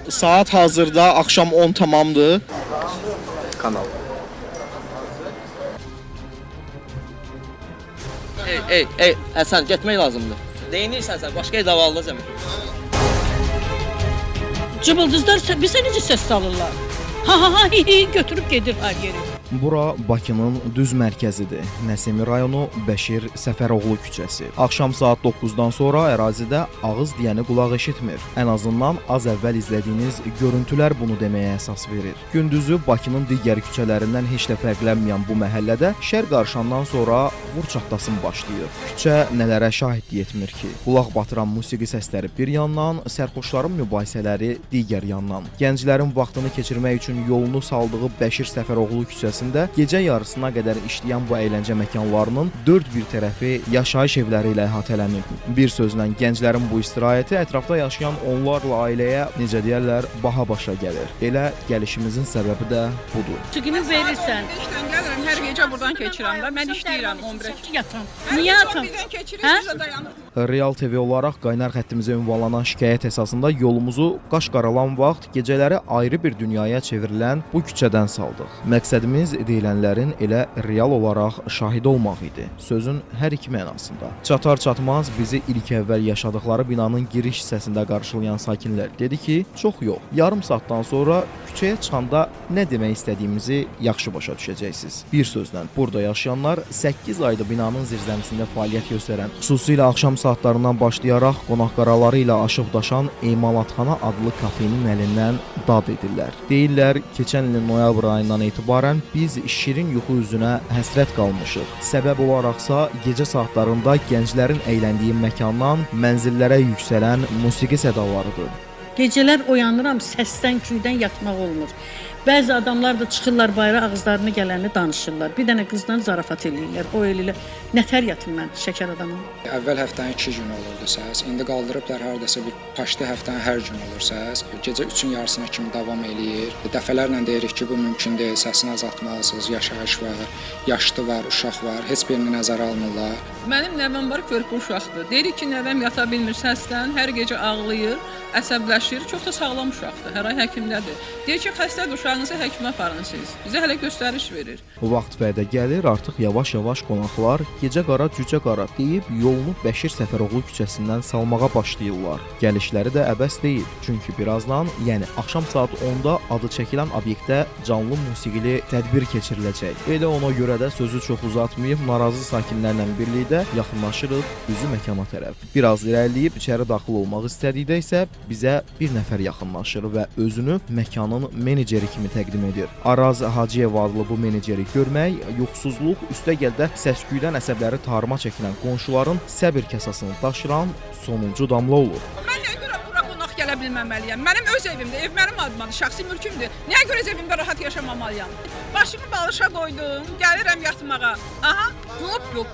Saat hazırda axşam 10 tamamdır. Kanal. Ey, Həsən, getmək lazımdır. Deyinirsən sən, başqa yerdə havalıda zəmin. Cıbıldızlar bizə necə səs salırlar? Ha, götürüb gedir hər yeri. Bura Bakının düz mərkəzidir. Nəsimi rayonu Bəşir Səfəroğlu küçəsi. Axşam saat 9-dan sonra ərazidə ağız deyəni qulaq eşitmir. Ən azından az əvvəl izlədiyiniz görüntülər bunu deməyə əsas verir. Gündüzü Bakının digər küçələrindən heç də fərqlənməyən bu məhəllədə şər qarşandan sonra vur çatlasın başlayır. Küçə nələrə şahidlik etmir ki? Qulaq batıran musiqi səsləri bir yandan, sərxoşların mübahisələri digər yandan. Gənclərin vaxtını keçirmək üçün yolunu saldığı Bəşir Səfəroğlu küçəsi gecə yarısına qədər işləyən bu əyləncə məkanlarının dörd bir tərəfi yaşayış evləri ilə əhatələnib. Bir sözlə gənclərin bu istirahəti ətrafda yaşayan onlarla ailəyə, necə deyərlər, baha başa gəlir. Elə gəlişimizin səbəbi də budur. Çıqını verirsən. İşdən gəlirəm, hər gecə buradan keçirəm da. Mən işləyirəm 11-ə. Yatan. Niyə yatan? Birdən keçirik, bizə dayanır. Real TV olaraq qaynar xəttimizə ünvanlanan şikayət əsasında yolumuzu qaş qaralan vaxt gecələri ayrı bir dünyaya çevrilən bu küçədən saldıq. Məqsədimiz deyilənlərin elə real olaraq şahid olmaq idi. Sözün hər iki mənasında. Çatar-çatmaz bizi ilk əvvəl yaşadıkları binanın giriş hissəsində qarşılayan sakinlər dedi ki, çox yox, yarım saatdan sonra küçəyə çıxanda nə demək istədiyimizi yaxşı başa düşəcəksiniz. Bir sözlə, burada yaşayanlar 8 ayda binanın zirzəmisində fəaliyyət göstərən, xüsusilə axşam saatlarından başlayaraq qonaq-qaraları ilə aşıb-daşan Emalatxana adlı kafenin əlindən dad edirlər. Deyirlər, keçən ilin noyabr ayından etibarən biz şirin yuxu üzünə həsrət qalmışıq. Səbəb olaraqsa gecə saatlarında gənclərin əyləndiyi məkandan mənzillərə yüksələn musiqi sədalarıdır. Gecələr oyanıram, səsdən, küydən yatmaq olmur. Bəzi adamlar da çıxırlar bayra, ağızlarını gələni danışırlar. Bir dənə qızdan zarafat eləyirlər. O eləyirlər. Nətər yatım mən, şəkər adamım. Əvvəl həftənin 2 günü olurdu səs. İndi qaldırıblar hardasa bir paştı həftənin hər gün olur səs. Gecə 3-ün yarısına kimi davam eləyir. Dəfələrlə deyirik ki, bu mümkün deyil. Səsini azaltmalısınız. Yaşayış var, yaşlı var, uşaq var. Heç birini nəzərə almırlar. Mənim nəvəm var, körpü uşaqdır. Deyirik ki, nəvəm yata bilmir səsdən, hər gecə ağlayır, əsəbləşir. Çox da sağlam uşaqdır. Hər ay həkimdədir. Deyir ki, xəstədir, uşağınızı həkimə aparın siz. Bizə hələ göstəriş verir. Vaxt vədə gəlir, artıq yavaş-yavaş qonaqlar gecə qara, cücə qara deyib yolunu Bəşir Səfəroğlu küçəsindən salmağa başlayırlar. Gəlişləri də əbəs deyil. Çünki birazdan, yəni axşam saat 10-da adı çəkilən obyektdə canlı musiqili tədbir keçiriləcək. Elə ona görə də sözü çox uzatmayıb narazı sakinlərlə birlikdə yaxınlaşırıq üzü məkana tərəf. Biraz irəliləyib içəri daxil olmaq istədikdə isə bizə bir nəfər yaxınlaşır və özünü məkanın meneceri kimi təqdim edir. Araz Hacıyev adlı bu meneceri görmək, yuxusuzluq, üstəgəldə səsküydən əsəbləri tarıma çəkilən qonşuların səbir kasasını daşıran sonuncu damla olur. Mən nəyə görə bura qonaq gələ bilməməliyəm? Mənim öz evimdir, ev mənim adımadır, şəxsi mülkümdür. Nəyə görə öz evimdə rahat yaşamamalıyam? Başımı balışa qoydum, gəlirəm yatmağa. Aha, göp.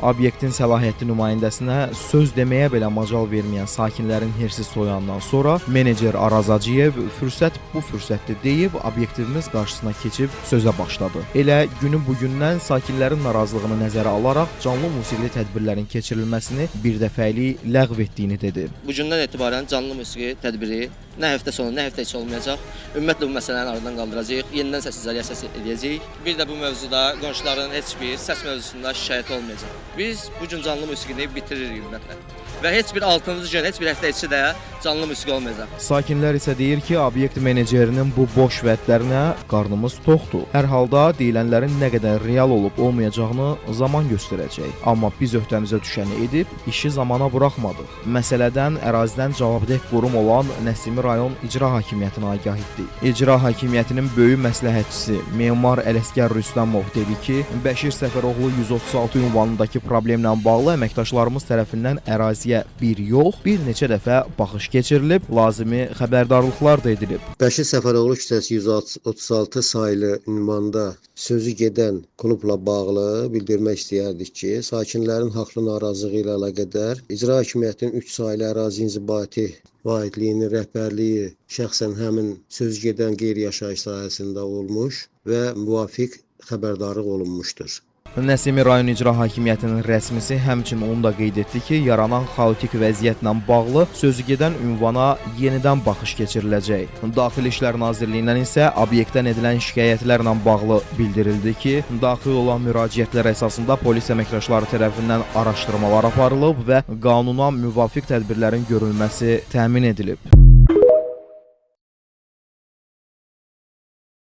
Obyektin səlahiyyətli nümayəndəsinə söz deməyə belə macal verməyən sakinlərin hirsi soyandan sonra menecer Araz Hacıyev fürsət bu fürsətdir deyib obyektivimiz qarşısına keçib sözə başladı. Elə günü bugündən sakinlərin narazılığını nəzərə alaraq canlı musiqili tədbirlərin keçirilməsini birdəfəlik ləğv etdiyini dedi. Bu gündən etibarən canlı musiqi tədbiri nə həftə sonu, nə həftə içi olmayacaq. Ümumiyyətlə bu məsələni aradan qaldıracağıq. Yenidən səs izolyasiyası edəcəyik. Bir də bu mövzuda qonşuların heç bir səs mövzusunda şikayət olmayacaq. Biz bu gün canlı musiqini bitiririk ümumiyyətlə. Və heç bir 6-cı gün, heç bir həftə içi də canlı musiqi olmayacaq. Sakinlər isə deyir ki, obyekt menecerinin bu boş vədlərinə qarnımız toxdur. Hər halda deyilənlərin nə qədər real olub olmayacağını zaman göstərəcək. Amma biz öhdəmizə düşəni edib işi zamana buraxmadıq. Məsələdən ərazidən cavabdeh qurum olan Nəsimi rayon İcra Hakimiyyətinə agah etdik. İcra Hakimiyyətinin böyük məsləhətçisi memar Ələsgər Rüstəmov dedi ki, Bəşir Səfəroğlu 136 ünvanındakı problemlə bağlı əməkdaşlarımız tərəfindən əraziyə bir yox, bir neçə dəfə baxış keçirilib, lazımi xəbərdarlıqlar da edilib. Bəşir Səfəroğlu küçəsi 136 saylı ünvanda sözü gedən klubla bağlı bildirmək istəyərdik ki, sakinlərin haqlı narazılığı ilə əlaqədar İcra Hakimiyyətinin 3 saylı ərazi inzibati vahidliyinin rəhbərliyi şəxsən həmin söz gedən qeyri-yaşayış sahəsində olmuş və müvafiq xəbərdarlıq olunmuşdur. Nəsimi rayon icra hakimiyyətinin rəsmisi həmçinin onu da qeyd etdi ki, yaranan xaotik vəziyyətlə bağlı sözügedən ünvana yenidən baxış keçiriləcək. Daxili İşlər Nazirliyindən isə obyektdən edilən şikayətlərlə bağlı bildirildi ki, daxil olan müraciətlər əsasında polis əməkdaşları tərəfindən araşdırmalar aparılıb və qanuna müvafiq tədbirlərin görülməsi təmin edilib.